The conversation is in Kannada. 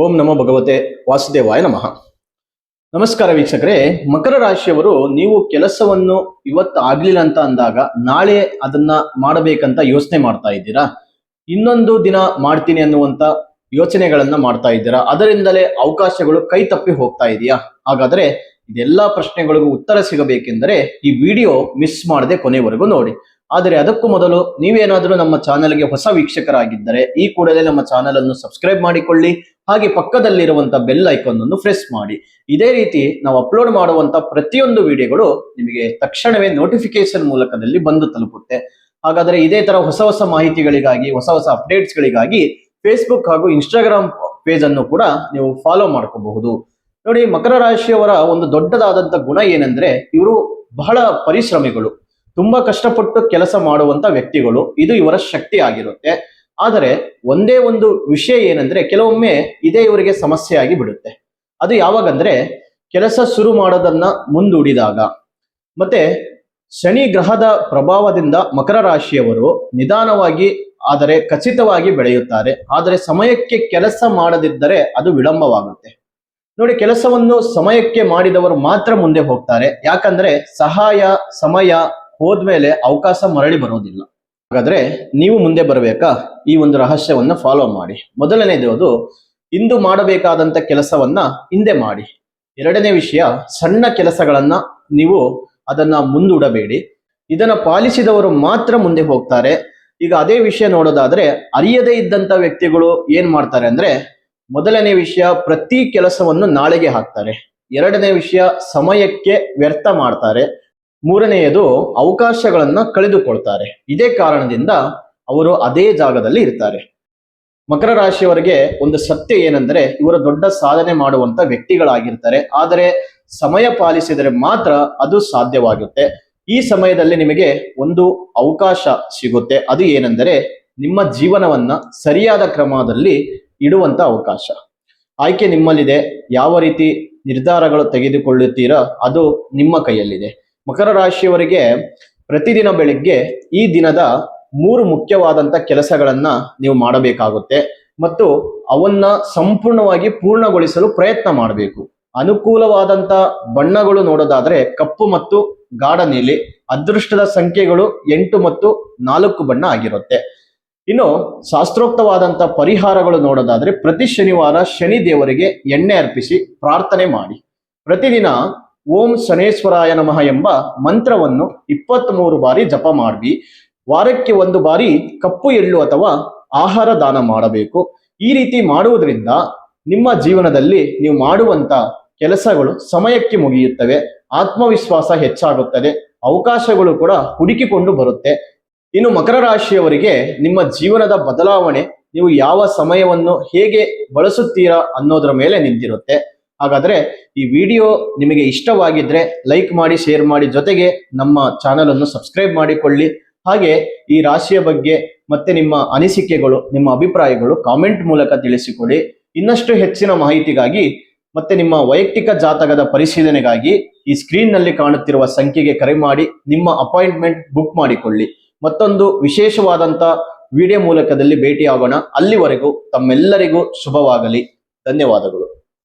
ಓಂ ನಮೋ ಭಗವತೆ ವಾಸುದೇವಾಯ ನಮಃ. ನಮಸ್ಕಾರ ವೀಕ್ಷಕರೇ, ಮಕರ ರಾಶಿಯವರು ನೀವು ಕೆಲಸವನ್ನು ಇವತ್ತು ಆಗ್ಲಿಲ್ಲ ಅಂತ ಅಂದಾಗ ನಾಳೆ ಅದನ್ನ ಮಾಡಬೇಕಂತ ಯೋಚನೆ ಮಾಡ್ತಾ ಇದ್ದೀರಾ? ಇನ್ನೊಂದು ದಿನ ಮಾಡ್ತೀನಿ ಅನ್ನುವಂತ ಯೋಚನೆಗಳನ್ನ ಮಾಡ್ತಾ ಇದ್ದೀರಾ? ಅದರಿಂದಲೇ ಅವಕಾಶಗಳು ಕೈ ತಪ್ಪಿ ಹೋಗ್ತಾ ಇದೆಯಾ? ಹಾಗಾದ್ರೆ ಇದೆಲ್ಲಾ ಪ್ರಶ್ನೆಗಳಿಗೂ ಉತ್ತರ ಸಿಗಬೇಕೆಂದರೆ ಈ ವಿಡಿಯೋ ಮಿಸ್ ಮಾಡದೆ ಕೊನೆವರೆಗೂ ನೋಡಿ. ಆದರೆ ಅದಕ್ಕೂ ಮೊದಲು ನೀವೇನಾದರೂ ನಮ್ಮ ಚಾನೆಲ್ಗೆ ಹೊಸ ವೀಕ್ಷಕರಾಗಿದ್ದರೆ ಈ ಕೂಡಲೇ ನಮ್ಮ ಚಾನೆಲ್ ಅನ್ನು ಸಬ್ಸ್ಕ್ರೈಬ್ ಮಾಡಿಕೊಳ್ಳಿ. ಹಾಗೆ ಪಕ್ಕದಲ್ಲಿರುವಂತ ಬೆಲ್ ಐಕಾನ್ ಅನ್ನು ಪ್ರೆಸ್ ಮಾಡಿ. ಇದೇ ರೀತಿ ನಾವು ಅಪ್ಲೋಡ್ ಮಾಡುವಂತ ಪ್ರತಿಯೊಂದು ವಿಡಿಯೋಗಳು ನಿಮಗೆ ತಕ್ಷಣವೇ ನೋಟಿಫಿಕೇಶನ್ ಮೂಲಕದಲ್ಲಿ ಬಂದು ತಲುಪುತ್ತೆ. ಹಾಗಾದ್ರೆ ಇದೇ ತರ ಹೊಸ ಹೊಸ ಮಾಹಿತಿಗಳಿಗಾಗಿ, ಹೊಸ ಹೊಸ ಅಪ್ಡೇಟ್ಸ್ಗಳಿಗಾಗಿ ಫೇಸ್ಬುಕ್ ಹಾಗೂ ಇನ್ಸ್ಟಾಗ್ರಾಮ್ ಪೇಜ್ ಅನ್ನು ಕೂಡ ನೀವು ಫಾಲೋ ಮಾಡ್ಕೋಬಹುದು. ನೋಡಿ, ಮಕರ ರಾಶಿಯವರ ಒಂದು ದೊಡ್ಡದಾದಂತ ಗುಣ ಏನಂದ್ರೆ ಇವರು ಬಹಳ ಪರಿಶ್ರಮಿಗಳು, ತುಂಬಾ ಕಷ್ಟಪಟ್ಟು ಕೆಲಸ ಮಾಡುವಂತ ವ್ಯಕ್ತಿಗಳು. ಇದು ಇವರ ಶಕ್ತಿ ಆಗಿರುತ್ತೆ. ಆದರೆ ಒಂದೇ ಒಂದು ವಿಷಯ ಏನಂದ್ರೆ ಕೆಲವೊಮ್ಮೆ ಇದೇ ಇವರಿಗೆ ಸಮಸ್ಯೆ ಆಗಿ ಬಿಡುತ್ತೆ. ಅದು ಯಾವಾಗಂದ್ರೆ ಕೆಲಸ ಶುರು ಮಾಡೋದನ್ನ ಮುಂದೂಡಿದಾಗ. ಮತ್ತೆ ಶನಿ ಗ್ರಹದ ಪ್ರಭಾವದಿಂದ ಮಕರ ರಾಶಿಯವರು ನಿಧಾನವಾಗಿ ಆದರೆ ಖಚಿತವಾಗಿ ಬೆಳೆಯುತ್ತಾರೆ. ಆದರೆ ಸಮಯಕ್ಕೆ ಕೆಲಸ ಮಾಡದಿದ್ದರೆ ಅದು ವಿಳಂಬವಾಗುತ್ತೆ. ನೋಡಿ, ಕೆಲಸವನ್ನು ಸಮಯಕ್ಕೆ ಮಾಡಿದವರು ಮಾತ್ರ ಮುಂದೆ ಹೋಗ್ತಾರೆ. ಯಾಕಂದ್ರೆ ಸಮಯ ಹೋದ್ಮೇಲೆ ಅವಕಾಶ ಮರಳಿ ಬರೋದಿಲ್ಲ. ಹಾಗಾದ್ರೆ ನೀವು ಮುಂದೆ ಬರಬೇಕಾ? ಈ ಒಂದು ರಹಸ್ಯವನ್ನ ಫಾಲೋ ಮಾಡಿ. ಮೊದಲನೇದು, ಇಂದು ಮಾಡಬೇಕಾದಂತ ಕೆಲಸವನ್ನ ಹಿಂದೆ ಮಾಡಿ. ಎರಡನೇ ವಿಷಯ, ಸಣ್ಣ ಕೆಲಸಗಳನ್ನ ನೀವು ಅದನ್ನ ಮುಂದೂಡಬೇಡಿ. ಇದನ್ನ ಪಾಲಿಸಿದವರು ಮಾತ್ರ ಮುಂದೆ ಹೋಗ್ತಾರೆ. ಈಗ ಅದೇ ವಿಷಯ ನೋಡೋದಾದ್ರೆ ಅರಿಯದೇ ಇದ್ದಂತ ವ್ಯಕ್ತಿಗಳು ಏನ್ ಮಾಡ್ತಾರೆ ಅಂದ್ರೆ, ಮೊದಲನೇ ವಿಷಯ ಪ್ರತಿ ಕೆಲಸವನ್ನು ನಾಳೆಗೆ ಹಾಕ್ತಾರೆ. ಎರಡನೇ ವಿಷಯ ಸಮಯಕ್ಕೆ ವ್ಯರ್ಥ ಮಾಡ್ತಾರೆ. ಮೂರನೆಯದು ಅವಕಾಶಗಳನ್ನ ಕಳೆದುಕೊಳ್ತಾರೆ. ಇದೇ ಕಾರಣದಿಂದ ಅವರು ಅದೇ ಜಾಗದಲ್ಲಿ ಇರ್ತಾರೆ. ಮಕರ ರಾಶಿಯವರಿಗೆ ಒಂದು ಸತ್ಯ ಏನಂದ್ರೆ ಇವರು ದೊಡ್ಡ ಸಾಧನೆ ಮಾಡುವಂತ ವ್ಯಕ್ತಿಗಳಾಗಿರ್ತಾರೆ. ಆದರೆ ಸಮಯ ಪಾಲಿಸಿದರೆ ಮಾತ್ರ ಅದು ಸಾಧ್ಯವಾಗುತ್ತೆ. ಈ ಸಮಯದಲ್ಲಿ ನಿಮಗೆ ಒಂದು ಅವಕಾಶ ಸಿಗುತ್ತೆ. ಅದು ಏನೆಂದರೆ ನಿಮ್ಮ ಜೀವನವನ್ನ ಸರಿಯಾದ ಕ್ರಮದಲ್ಲಿ ಇಡುವಂತ ಅವಕಾಶ. ಆಯ್ಕೆ ನಿಮ್ಮಲ್ಲಿದೆ. ಯಾವ ರೀತಿ ನಿರ್ಧಾರಗಳು ತೆಗೆದುಕೊಳ್ಳುತ್ತೀರಾ ಅದು ನಿಮ್ಮ ಕೈಯಲ್ಲಿದೆ. ಮಕರ ರಾಶಿಯವರಿಗೆ ಪ್ರತಿದಿನ ಬೆಳಿಗ್ಗೆ ಈ ದಿನದ 3 ಮುಖ್ಯವಾದಂತ ಕೆಲಸಗಳನ್ನ ನೀವು ಮಾಡಬೇಕಾಗುತ್ತೆ ಮತ್ತು ಅವನ್ನ ಸಂಪೂರ್ಣವಾಗಿ ಪೂರ್ಣಗೊಳಿಸಲು ಪ್ರಯತ್ನ ಮಾಡಬೇಕು. ಅನುಕೂಲವಾದಂತ ಬಣ್ಣಗಳು ನೋಡೋದಾದ್ರೆ ಕಪ್ಪು ಮತ್ತು ಗಾಢ ನೀಲಿ. ಅದೃಷ್ಟದ ಸಂಖ್ಯೆಗಳು 8 ಮತ್ತು 4 ಬಣ್ಣ ಆಗಿರುತ್ತೆ. ಇನ್ನು ಶಾಸ್ತ್ರೋಕ್ತವಾದಂತ ಪರಿಹಾರಗಳು ನೋಡೋದಾದ್ರೆ ಪ್ರತಿ ಶನಿವಾರ ಶನಿ ದೇವರಿಗೆ ಎಣ್ಣೆ ಅರ್ಪಿಸಿ ಪ್ರಾರ್ಥನೆ ಮಾಡಿ. ಪ್ರತಿದಿನ ಓಂ ಶನೇಶ್ವರಾಯ ನಮಃ ಎಂಬ ಮಂತ್ರವನ್ನು 23 ಬಾರಿ ಜಪ ಮಾಡಿ. ವಾರಕ್ಕೆ 1 ಬಾರಿ ಕಪ್ಪು ಎಳ್ಳು ಅಥವಾ ಆಹಾರ ದಾನ ಮಾಡಬೇಕು. ಈ ರೀತಿ ಮಾಡುವುದರಿಂದ ನಿಮ್ಮ ಜೀವನದಲ್ಲಿ ನೀವು ಮಾಡುವಂತ ಕೆಲಸಗಳು ಸಮಯಕ್ಕೆ ಮುಗಿಯುತ್ತವೆ. ಆತ್ಮವಿಶ್ವಾಸ ಹೆಚ್ಚಾಗುತ್ತದೆ. ಅವಕಾಶಗಳು ಕೂಡ ಹುಡುಕಿಕೊಂಡು ಬರುತ್ತೆ. ಇನ್ನು ಮಕರ ರಾಶಿಯವರಿಗೆ ನಿಮ್ಮ ಜೀವನದ ಬದಲಾವಣೆ ನೀವು ಯಾವ ಸಮಯವನ್ನು ಹೇಗೆ ಬಳಸುತ್ತೀರಾ ಅನ್ನೋದರ ಮೇಲೆ ನಿಂತಿರುತ್ತೆ. ಹಾಗಾದ್ರೆ ಈ ವಿಡಿಯೋ ನಿಮಗೆ ಇಷ್ಟವಾಗಿದ್ರೆ ಲೈಕ್ ಮಾಡಿ, ಶೇರ್ ಮಾಡಿ, ಜೊತೆಗೆ ನಮ್ಮ ಚಾನೆಲ್ ಅನ್ನು ಸಬ್ಸ್ಕ್ರೈಬ್ ಮಾಡಿಕೊಳ್ಳಿ. ಹಾಗೆ ಈ ರಾಶಿಯ ಬಗ್ಗೆ ಮತ್ತೆ ನಿಮ್ಮ ಅನಿಸಿಕೆಗಳು, ನಿಮ್ಮ ಅಭಿಪ್ರಾಯಗಳು ಕಾಮೆಂಟ್ ಮೂಲಕ ತಿಳಿಸಿಕೊಡಿ. ಇನ್ನಷ್ಟು ಹೆಚ್ಚಿನ ಮಾಹಿತಿಗಾಗಿ ಮತ್ತೆ ನಿಮ್ಮ ವೈಯಕ್ತಿಕ ಜಾತಕದ ಪರಿಶೀಲನೆಗಾಗಿ ಈ ಸ್ಕ್ರೀನ್ ನಲ್ಲಿ ಕಾಣುತ್ತಿರುವ ಸಂಖ್ಯೆಗೆ ಕರೆ ಮಾಡಿ ನಿಮ್ಮ ಅಪಾಯಿಂಟ್ಮೆಂಟ್ ಬುಕ್ ಮಾಡಿಕೊಳ್ಳಿ. ಮತ್ತೊಂದು ವಿಶೇಷವಾದಂತ ವಿಡಿಯೋ ಮೂಲಕದಲ್ಲಿ ಭೇಟಿಯಾಗೋಣ. ಅಲ್ಲಿವರೆಗೂ ತಮ್ಮೆಲ್ಲರಿಗೂ ಶುಭವಾಗಲಿ. ಧನ್ಯವಾದಗಳು.